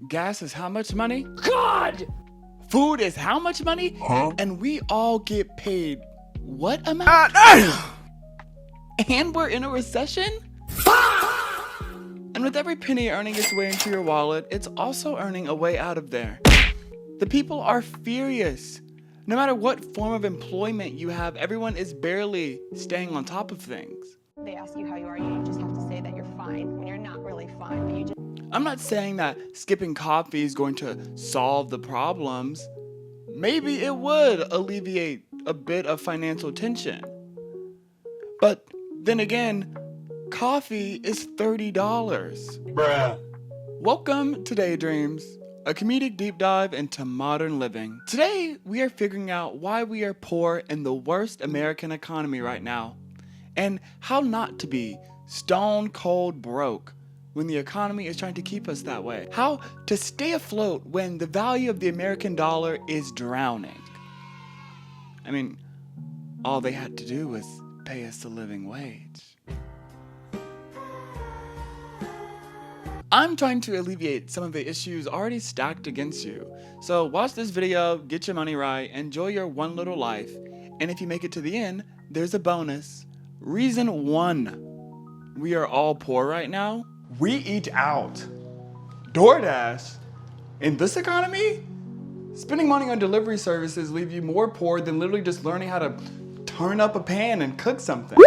Gas is how much money? God! Food is how much money? Huh? And we all get paid what amount? And we're in a recession? And with every penny earning its way into your wallet, it's also earning a way out of there. The people are furious. No matter what form of employment you have, everyone is barely staying on top of things. They ask you how you are, you just have to say that you're fine when you're not really fine. But you just I'm not saying that skipping coffee is going to solve the problems. Maybe it would alleviate a bit of financial tension. But then again, coffee is $30. Bruh. Welcome to Daydreams, a comedic deep dive into modern living. Today, we are figuring out why we are poor in the worst American economy right now, and how not to be stone cold broke when the economy is trying to keep us that way. How to stay afloat when the value of the American dollar is drowning. I mean, all they had to do was pay us a living wage. I'm trying to alleviate some of the issues already stacked against you. So watch this video, get your money right, enjoy your one little life, and if you make it to the end, there's a bonus. Reason 1. We are all poor right now. We eat out. DoorDash. In this economy, spending money on delivery services leave you more poor than literally just learning how to turn up a pan and cook something.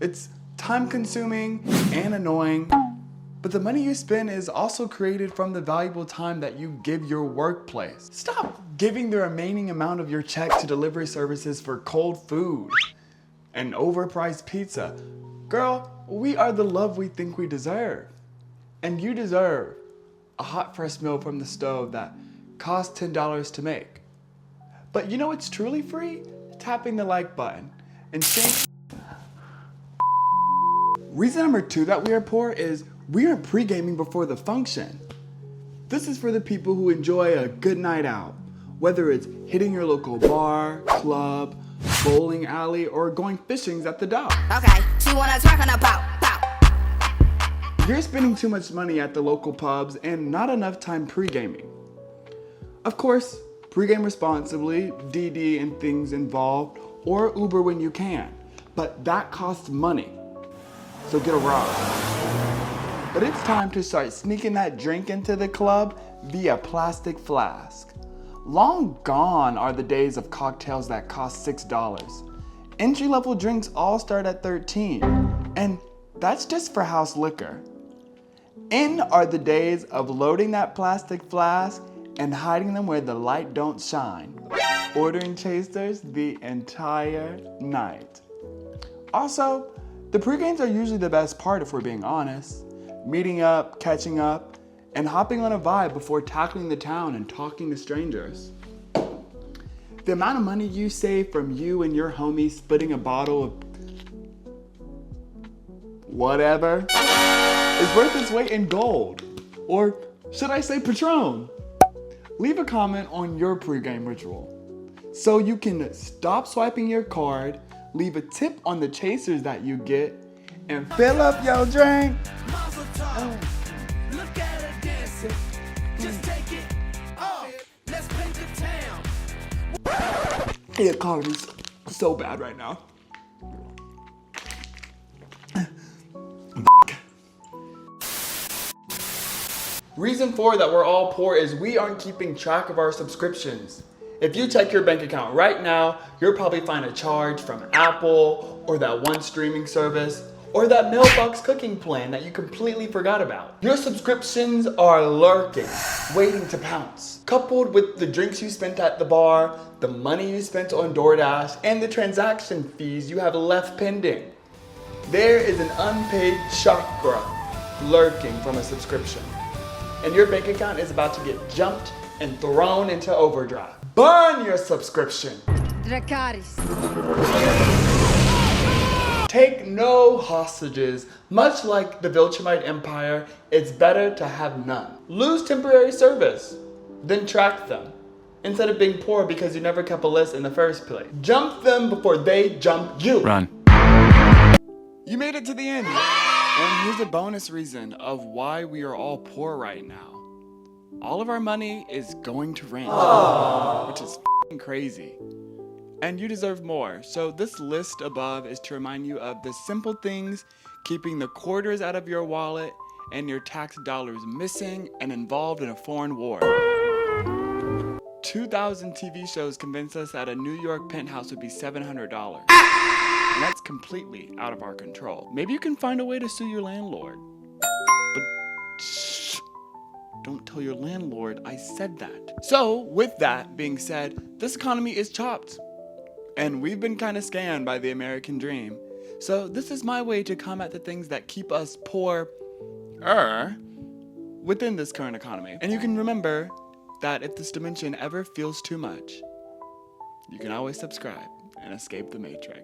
It's time consuming and annoying. But the money you spend is also created from the valuable time that you give your workplace. Stop giving the remaining amount of your check to delivery services for cold food and overpriced pizza. Girl, we are the love we think we deserve. And you deserve a hot fresh meal from the stove that costs $10 to make. But you know what's truly free? Tapping the like button and saying. Reason number 2 that we are poor is we aren't pre-gaming before the function. This is for the people who enjoy a good night out, whether it's hitting your local bar, club, bowling alley, or going fishing at the dock. Okay, she wanna twerk on a pop. You're spending too much money at the local pubs and not enough time pre-gaming. Of course, pre-game responsibly, DD and things involved, or Uber when you can, but that costs money, so get a ride. But it's time to start sneaking that drink into the club via plastic flask. Long gone are the days of cocktails that cost $6. Entry-level drinks all start at $13, and that's just for house liquor. In are the days of loading that plastic flask and hiding them where the light don't shine, ordering chasers the entire night. Also, the pre-games are usually the best part if we're being honest. Meeting up, catching up, and hopping on a vibe before tackling the town and talking to strangers. The amount of money you save from you and your homies splitting a bottle of whatever is worth its weight in gold. Or should I say Patron? Leave a comment on your pregame ritual so you can stop swiping your card, leave a tip on the chasers that you get, and fill up your drink. Look at her dancing. Just take it off. Let's paint the town. The economy's so bad right now. Reason 4 that we're all poor is we aren't keeping track of our subscriptions. If you check your bank account right now, you'll probably find a charge from Apple or that one streaming service or that mailbox cooking plan that you completely forgot about. Your subscriptions are lurking, waiting to pounce. Coupled with the drinks you spent at the bar, the money you spent on DoorDash, and the transaction fees you have left pending. There is an unpaid chakra lurking from a subscription. And your bank account is about to get jumped and thrown into overdrive. Burn your subscription. Dracarys. Take no hostages. Much like the Viltrumite Empire, it's better to have none. Lose temporary service, then track them, instead of being poor because you never kept a list in the first place. Jump them before they jump you. Run. You made it to the end. And here's a bonus reason of why we are all poor right now. all of our money is going to rent, which is f***ing crazy. And you deserve more. So this list above is to remind you of the simple things keeping the quarters out of your wallet and your tax dollars missing and involved in a foreign war. 2,000 TV shows convinced us that a New York penthouse would be $700. And that's completely out of our control. Maybe you can find a way to sue your landlord. But shh, don't tell your landlord I said that. So with that being said, this economy is chopped. And we've been kind of scammed by the American dream. So this is my way to combat the things that keep us poor within this current economy. And you can remember that if this dimension ever feels too much, you can always subscribe and escape the Matrix.